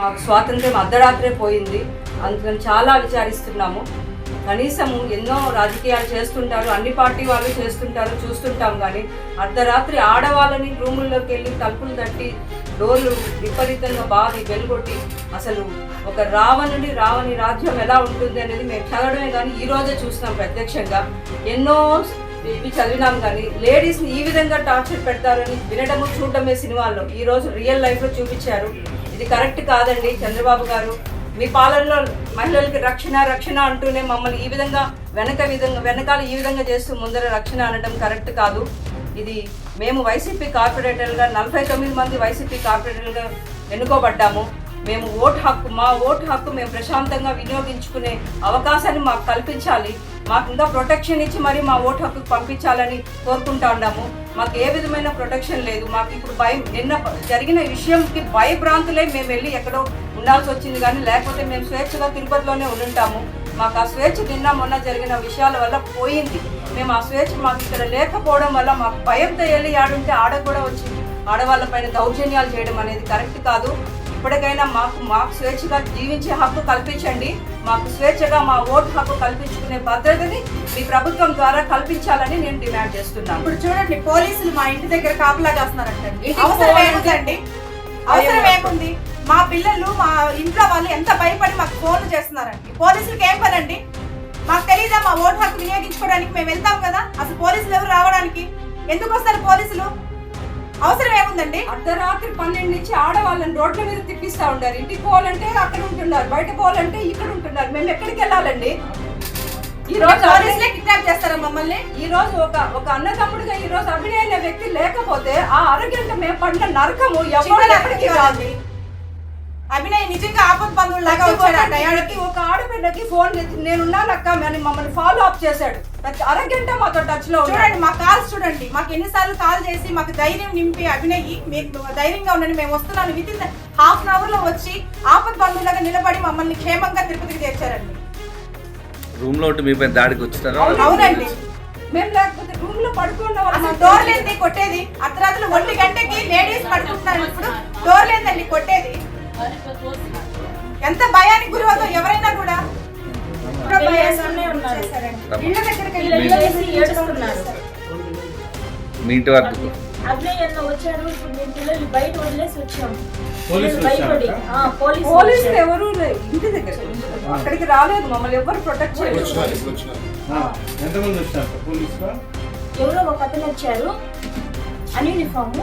మాకు స్వాతంత్ర్యం అర్ధరాత్రే పోయింది. అందుకని చాలా విచారిస్తున్నాము. కనీసం ఎన్నో రాజకీయాలు చేస్తుంటారు, అన్ని పార్టీ వాళ్ళు చేస్తుంటారు, చూస్తుంటాం. కానీ అర్ధరాత్రి ఆడవాళ్ళని రూముల్లోకి వెళ్ళి తలుపులు తట్టి డోర్లు విపరీతంగా బాగా వెలుగొట్టి అసలు ఒక రావణి రాజ్యం ఎలా ఉంటుంది అనేది మేము చదవడమే కానీ ఈరోజే చూస్తున్నాం ప్రత్యక్షంగా. ఎన్నో ఇవి చదివినాం కానీ లేడీస్ని ఈ విధంగా టార్చర్ పెడతారని వినడము చూడడమే సినిమాల్లో. ఈరోజు రియల్ లైఫ్లో చూపించారు. ఇది కరెక్ట్ కాదండి. చంద్రబాబు గారు మీ పాలనలో మహిళలకి రక్షణ అంటూనే మమ్మల్ని ఈ విధంగా వెనకాల ఈ విధంగా చేస్తూ ముందర రక్షణ అనడం కరెక్ట్ కాదు. ఇది మేము వైసీపీ కార్పొరేటర్లుగా 49 మంది వైసీపీ కార్పొరేటర్లుగా ఎన్నుకోబడ్డాము. మేము మా ఓటు హక్కు మేము ప్రశాంతంగా వినియోగించుకునే అవకాశాన్ని మాకు కల్పించాలి. మాకు ఇంకా ప్రొటెక్షన్ ఇచ్చి మరి మా ఓటు హక్కుకు పంపించాలని కోరుకుంటా ఉన్నాము. మాకు ఏ విధమైన ప్రొటెక్షన్ లేదు. మాకు ఇప్పుడు నిన్న జరిగిన విషయంకి భయభ్రాంతులే మేము వెళ్ళి ఎక్కడో ఉండాల్సి వచ్చింది. కానీ లేకపోతే మేము స్వేచ్ఛగా తిరుపతిలోనే ఉండుంటాము. మాకు ఆ స్వేచ్ఛ నిన్న మొన్న జరిగిన విషయాల వల్ల పోయింది. మేము ఆ స్వేచ్ఛ మాకు ఇక్కడ లేకపోవడం వల్ల మాకు భయంతో వెళ్ళి ఆడుంటే ఆడ కూడా వచ్చి ఆడవాళ్ళపైన దౌర్జన్యాలు చేయడం అనేది కరెక్ట్ కాదు. ఇప్పటికైనా మాకు స్వేచ్ఛగా జీవించే హక్కు కల్పించండి. మాకు స్వేచ్ఛగా మా ఓటు హక్కు కల్పించుకునే భద్రతని మీ ప్రభుత్వం ద్వారా కల్పించాలని నేను డిమాండ్ చేస్తున్నాను. ఇప్పుడు చూడండి, పోలీసులు మా ఇంటి దగ్గర కాపలా కాస్తున్నారంటండి. అవసరం ఏముందండి? అవసరం ఏముంది? మా పిల్లలు మా ఇంట్లో వాళ్ళు ఎంత భయపడి మాకు ఫోన్లు చేస్తున్నారండి. పోలీసులకు ఏం పనండి? మాకు తెలీదా మా ఓటు హక్కు వినియోగించుకోవడానికి? మేము వెళ్తాం కదా. అసలు పోలీసులు ఎవరు రావడానికి? ఎందుకు వస్తారు పోలీసులు? అవసరం ఏముందండి? అర్ధరాత్రి 12 నుంచి ఆడవాళ్ళని రోడ్ల మీద తిప్పిస్తా ఉంటారు. ఇంటికి పోవాలంటే అక్కడ ఉంటున్నారు, బయట పోవాలంటే ఇక్కడ ఉంటున్నారు. మేము ఎక్కడికి వెళ్ళాలండి? ఈ రోజు పోలీసులే కిడ్నాప్ చేస్తారా మమ్మల్ని? ఈ రోజు ఒక అన్నదమ్ముడిగా ఈ రోజు అభినయ్ అనే వ్యక్తి లేకపోతే ఆ అరగంట మేము పడిన నరకము ఎప్పటికీ రాదు. అభినయ్ నిజంగా ఆపద బంధువులాగా వచ్చాడు. ఆ టయానికి ఒక ఆడబిడ్డకి ఫోన్ నేనున్నానక్క అని మమ్మల్ని ఫాలో అప్ చేశాడు. అరగంట మాతో టచ్ లో. చూడండి మా కాల్స్ చూడండి, మాకు ఎన్నిసార్లు కాల్ చేసి మాకు ధైర్యం నింపి అభినయ్ మీకు ధైర్యంగా ఉండండి, మేము వస్తున్నాను, విత్ ఇన్ ½ an hour లో వచ్చి ఆపద బంధువులాగా నిలబడి మమ్మల్ని క్షేమంగా తిరుపతికి చేర్చారండి. రూమ్ లో మీపై దాడికి వచ్చారు. అవునండి, మేము లేకపోతే రూమ్ లో పడుకున్న డోర్ లేదండి కొట్టేది. అర్ధరాత్రులు 1 గంటకి లేడీస్ పడుకుంటున్నారు. ఇప్పుడు డోర్ లేదండి కొట్టేది. ఎంత భయానికి గురి అవుతాం ఎవరైనా కూడా. ఇళ్ళ దగ్గరికి మీ ఇంటి వరకు అభినయ్ అన్న వచ్చారు. ఇప్పుడు మేము పిల్లలు బయట వదిలేసి వచ్చాము. పోలీసులు ఎవరు ఇంటి దగ్గర అక్కడికి రాలేదు. మమ్మల్ని ఎవరు ప్రొటెక్ట్ చేయలేదు. ఎవరో ఒక అతను వచ్చారు, అన్యూనిఫామ్